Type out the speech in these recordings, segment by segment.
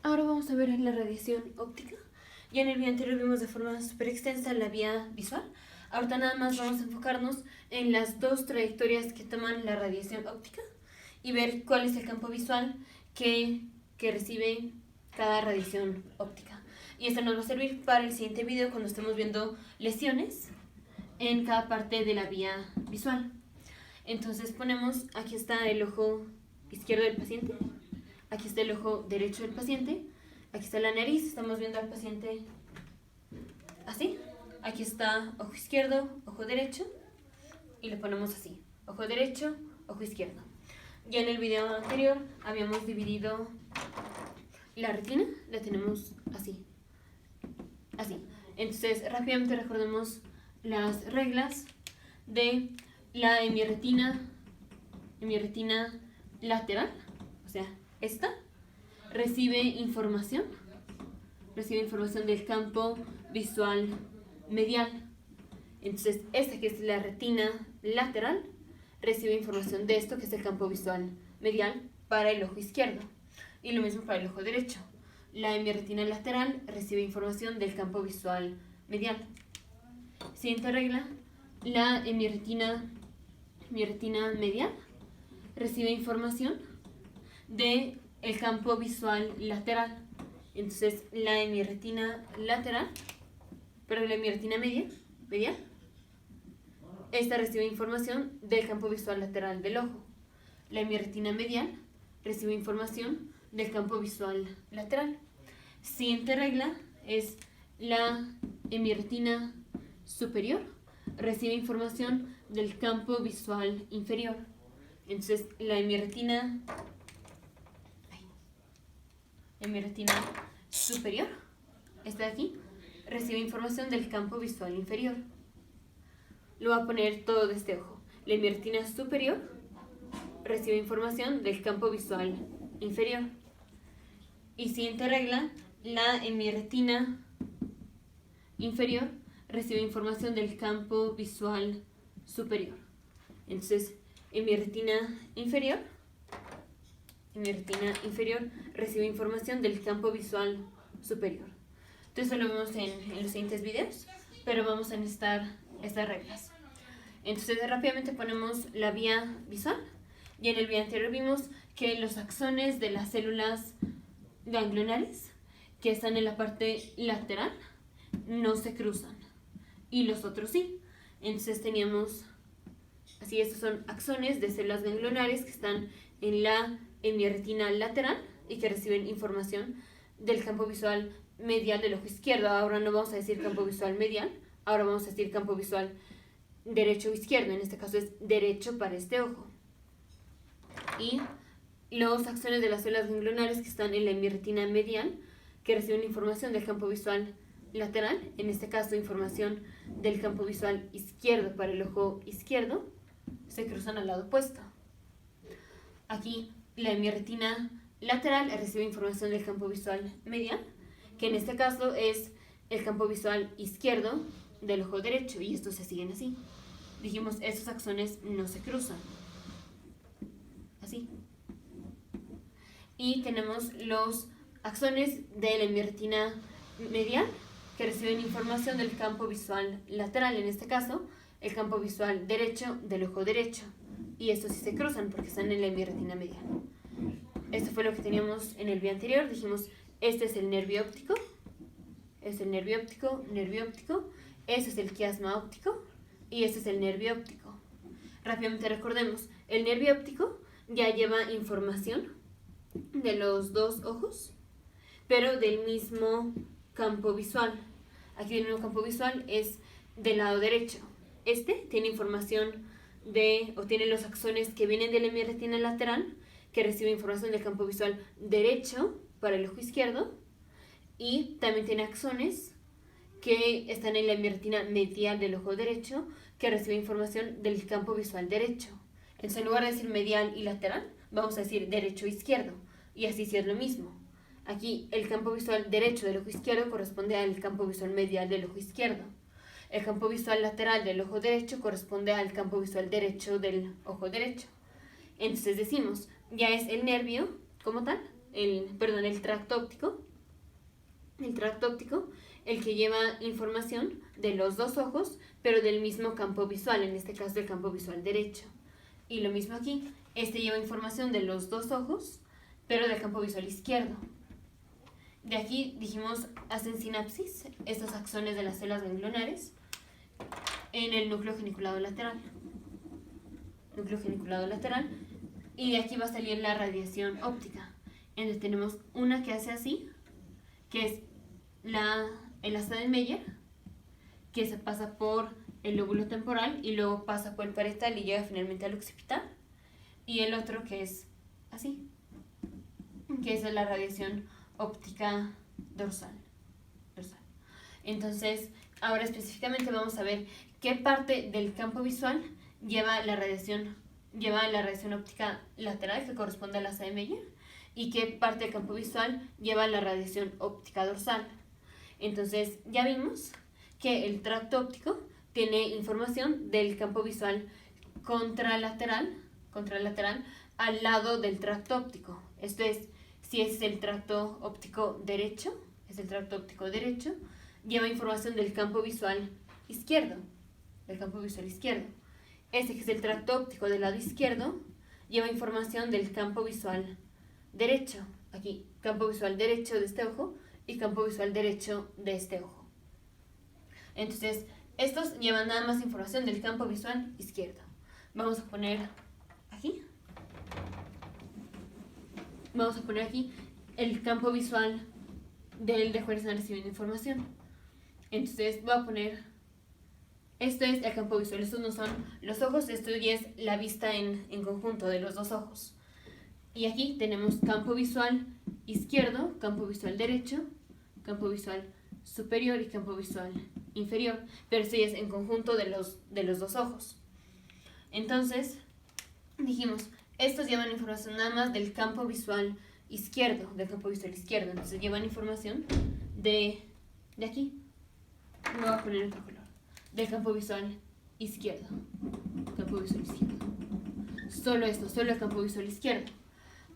Ahora vamos a ver la radiación óptica. Ya en el video anterior vimos de forma súper extensa la vía visual. Ahorita nada más vamos a enfocarnos en las dos trayectorias que toman la radiación óptica y ver cuál es el campo visual que recibe cada radiación óptica. Y esto nos va a servir para el siguiente video cuando estemos viendo lesiones en cada parte de la vía visual. Entonces ponemos, aquí está el ojo izquierdo del paciente, aquí está el ojo derecho del paciente, aquí está la nariz, estamos viendo al paciente así, aquí está ojo izquierdo, ojo derecho, y le ponemos así, ojo derecho, ojo izquierdo. Ya en el video anterior habíamos dividido la retina, la tenemos así, así. Entonces rápidamente recordemos las reglas de la hemirretina lateral, o sea, esta recibe información del campo visual medial. Entonces, esta que es la retina lateral recibe información de esto que es el campo visual medial para el ojo izquierdo. Y lo mismo para el ojo derecho. La hemirretina lateral recibe información del campo visual medial. Siguiente regla, la hemirretina medial recibe información del campo visual lateral. Entonces, la hemirretina medial, esta recibe información del campo visual lateral del ojo. La hemirretina medial recibe información del campo visual lateral. Siguiente regla es la hemirretina superior recibe información del campo visual inferior. Entonces, la hemirretina superior, esta de aquí, recibe información del campo visual inferior. Lo voy a poner todo de este ojo. La hemirretina superior recibe información del campo visual inferior. Y siguiente regla, la hemirretina inferior recibe información del campo visual superior. Entonces, hemirretina inferior recibe información del campo visual superior. Entonces, eso lo vemos en los siguientes videos, pero vamos a necesitar estas reglas. Entonces, rápidamente ponemos la vía visual. Y en el video anterior vimos que los axones de las células ganglionares que están en la parte lateral no se cruzan y los otros sí. Entonces teníamos así, estos son axones de células ganglionares que están en la hemirretina lateral y que reciben información del campo visual medial del ojo izquierdo. Ahora no vamos a decir campo visual medial, ahora vamos a decir campo visual derecho o izquierdo. En este caso es derecho para este ojo. Y los axones de las células ganglionares que están en la hemirretina medial, que reciben información del campo visual lateral, en este caso información del campo visual izquierdo para el ojo izquierdo, se cruzan al lado opuesto. Aquí la hemirretina lateral recibe información del campo visual medial, que en este caso es el campo visual izquierdo del ojo derecho, y estos se siguen así. Dijimos, estos axones no se cruzan. Así. Y tenemos los axones de la hemirretina medial que reciben información del campo visual lateral, en este caso el campo visual derecho del ojo derecho, y estos sí se cruzan porque están en la hemirretina medial. Esto fue lo que teníamos en el video anterior. Dijimos, este es el nervio óptico, nervio óptico, este es el quiasma óptico y este es el nervio óptico. Rápidamente recordemos, el nervio óptico ya lleva información de los dos ojos, pero del mismo campo visual. Aquí el mismo campo visual es del lado derecho. Este tiene información o tiene los axones que vienen de la hemirretina lateral, que recibe información del campo visual derecho para el ojo izquierdo, y también tiene axones que están en la hemirretina medial del ojo derecho, que recibe información del campo visual derecho. Entonces, en lugar de decir medial y lateral, vamos a decir derecho e izquierdo, y así sí es lo mismo. Aquí el campo visual derecho del ojo izquierdo corresponde al campo visual medial del ojo izquierdo. El campo visual lateral del ojo derecho corresponde al campo visual derecho del ojo derecho. Entonces decimos, ya es el nervio como tal, el tracto óptico, el que lleva información de los dos ojos, pero del mismo campo visual, en este caso del campo visual derecho. Y lo mismo aquí, este lleva información de los dos ojos, pero del campo visual izquierdo. De aquí dijimos, hacen sinapsis estos axones de las células ganglionares en el núcleo geniculado lateral. Y de aquí va a salir la radiación óptica. Entonces tenemos una que hace así, que es el asa de Meyer, que se pasa por el lóbulo temporal y luego pasa por el parietal y llega finalmente al occipital. Y el otro que es así, que es la radiación óptica dorsal. Entonces, ahora específicamente vamos a ver qué parte del campo visual lleva la radiación óptica lateral, que corresponde al asa de Meyer, y qué parte del campo visual lleva la radiación óptica dorsal. Entonces, ya vimos que el tracto óptico tiene información del campo visual contralateral al lado del tracto óptico. Esto es, si es el tracto óptico derecho, lleva información del campo visual izquierdo, Este que es el tracto óptico del lado izquierdo, lleva información del campo visual derecho. Aquí, campo visual derecho de este ojo y campo visual derecho de este ojo. Entonces, estos llevan nada más información del campo visual izquierdo. Vamos a poner aquí el campo visual del de cuál están recibiendo información. Entonces voy a poner, esto es el campo visual, estos no son los ojos, esto ya es la vista en conjunto de los dos ojos. Y aquí tenemos campo visual izquierdo, campo visual derecho, campo visual superior y campo visual inferior, pero esto ya es en conjunto de los dos ojos. Entonces, dijimos, estos llevan información nada más del campo visual izquierdo, entonces llevan información de aquí, me voy a poner otro color, del campo visual izquierdo, solo esto, solo el campo visual izquierdo.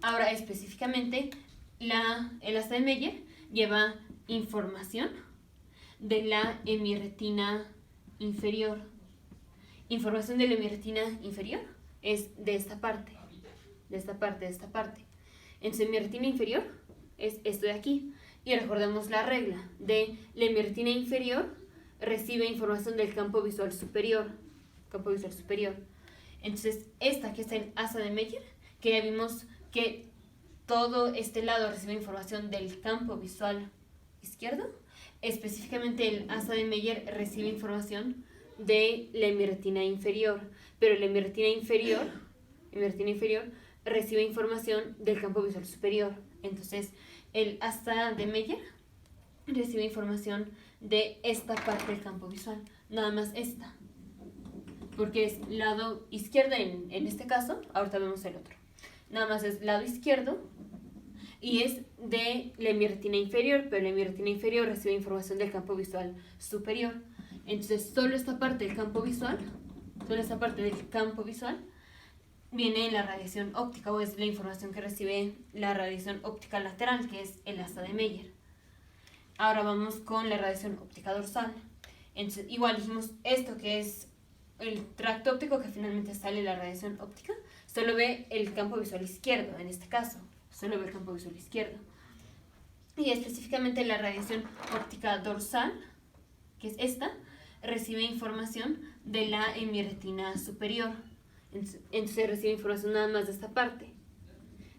Ahora específicamente, el asa de Meyer lleva información de la hemirretina inferior. Información de la hemirretina inferior es de esta parte. Entonces, hemirretina inferior es esto de aquí. Y recordemos la regla de la hemirretina inferior recibe información del campo visual superior. Entonces, esta que está en asa de Meyer, que ya vimos que todo este lado recibe información del campo visual izquierdo, específicamente el asa de Meyer recibe información de la hemirretina inferior, pero la hemirretina inferior recibe información del campo visual superior. Entonces, el asa de Meyer recibe información de esta parte del campo visual, nada más esta, porque es lado izquierdo en este caso, ahorita vemos el otro. Nada más es lado izquierdo y es de la hemirretina inferior, pero la hemirretina inferior recibe información del campo visual superior. Entonces, solo esta parte del campo visual viene la radiación óptica, o es la información que recibe la radiación óptica lateral, que es el asa de Meyer. Ahora vamos con la radiación óptica dorsal. Entonces, igual dijimos esto que es el tracto óptico, que finalmente sale la radiación óptica, solo ve el campo visual izquierdo, en este caso, Y específicamente la radiación óptica dorsal, que es esta, recibe información de la hemirretina superior. Entonces recibe información nada más de esta parte,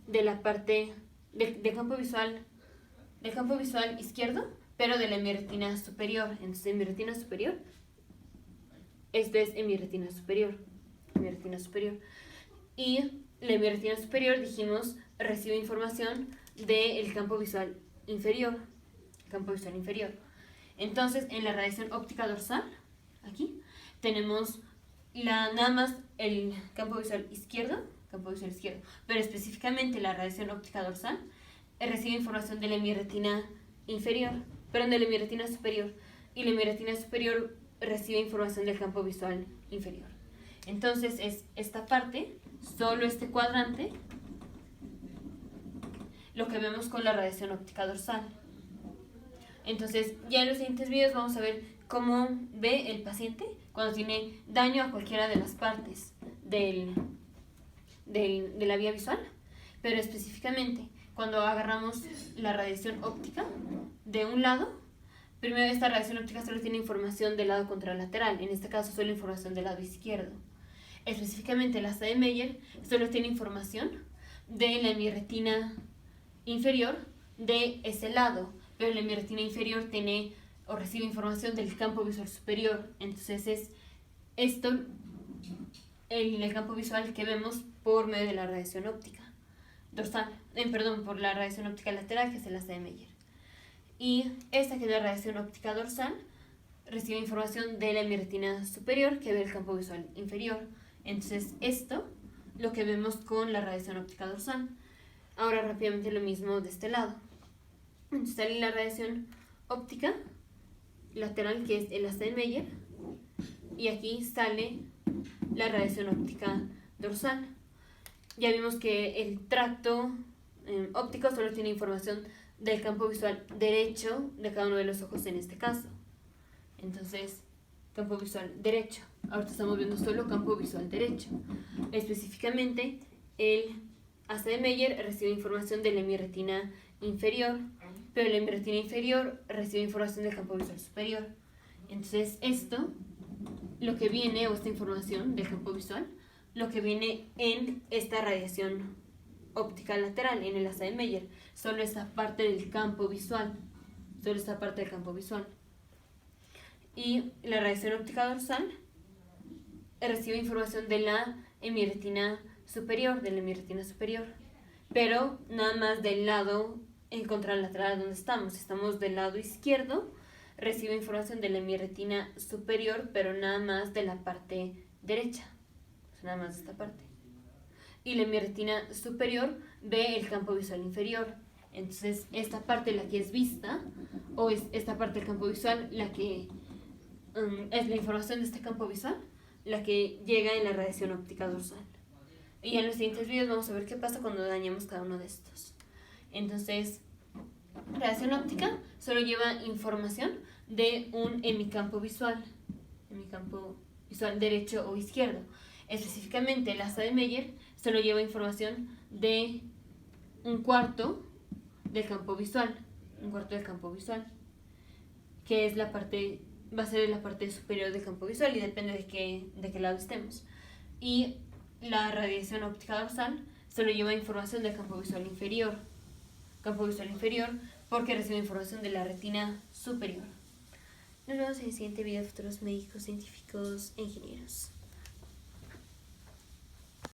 de la parte del campo visual izquierdo, pero de la hemirretina superior. Entonces, hemirretina superior, esto es hemirretina superior. Y la hemirretina superior, dijimos, recibe información del campo visual inferior. Entonces, en la radiación óptica dorsal, aquí, tenemos nada más el campo visual izquierdo, pero específicamente la radiación óptica dorsal recibe información de la hemirretina superior, y la hemirretina superior recibe información del campo visual inferior. Entonces es esta parte, solo este cuadrante, lo que vemos con la radiación óptica dorsal. Entonces, ya en los siguientes videos vamos a ver cómo ve el paciente cuando tiene daño a cualquiera de las partes de la vía visual, pero específicamente cuando agarramos la radiación óptica de un lado, primero esta radiación óptica solo tiene información del lado contralateral, en este caso solo información del lado izquierdo. Específicamente la de Meyer solo tiene información de la hemirretina inferior de ese lado, pero la hemirretina inferior tiene o recibe información del campo visual superior. Entonces es esto el campo visual que vemos por medio de la radiación óptica dorsal, por la radiación óptica lateral, que es el de Meyer. Y esta, que es la radiación óptica dorsal, recibe información de la hemirretina superior, que ve el campo visual inferior. Entonces esto lo que vemos con la radiación óptica dorsal. Ahora rápidamente lo mismo de este lado. Entonces sale la radiación óptica lateral, que es el de Meyer, y aquí sale la radiación óptica dorsal. Ya vimos que el tracto óptico solo tiene información del campo visual derecho de cada uno de los ojos en este caso. Entonces, campo visual derecho. Ahorita estamos viendo solo campo visual derecho. Específicamente, el hasta de Meyer recibe información de la hemirretina inferior, pero la hemirretina inferior recibe información del campo visual superior. Entonces, esto, lo que viene, o esta información del campo visual, lo que viene en esta radiación óptica lateral, en el hasta de Meyer, solo esta parte del campo visual, Y la radiación óptica dorsal recibe información de la hemirretina superior, pero nada más del lado en contralateral donde estamos del lado izquierdo, recibe información de la hemirretina superior, pero nada más de la parte derecha, nada más de esta parte. Y la hemirretina superior ve el campo visual inferior. Entonces esta parte, la que es vista, o es esta parte del campo visual, la que es la información de este campo visual, la que llega en la radiación óptica dorsal. Y en los siguientes videos vamos a ver qué pasa cuando dañamos cada uno de estos. Entonces, radiación óptica solo lleva información de un hemicampo visual derecho o izquierdo. Específicamente, el hasta de Meyer solo lleva información de un cuarto del campo visual, que es va a ser la parte superior del campo visual, y depende de qué lado estemos. Y la radiación óptica dorsal solo lleva información del campo visual inferior, porque recibe información de la retina superior. Nos vemos en el siguiente video de futuros médicos, científicos e ingenieros.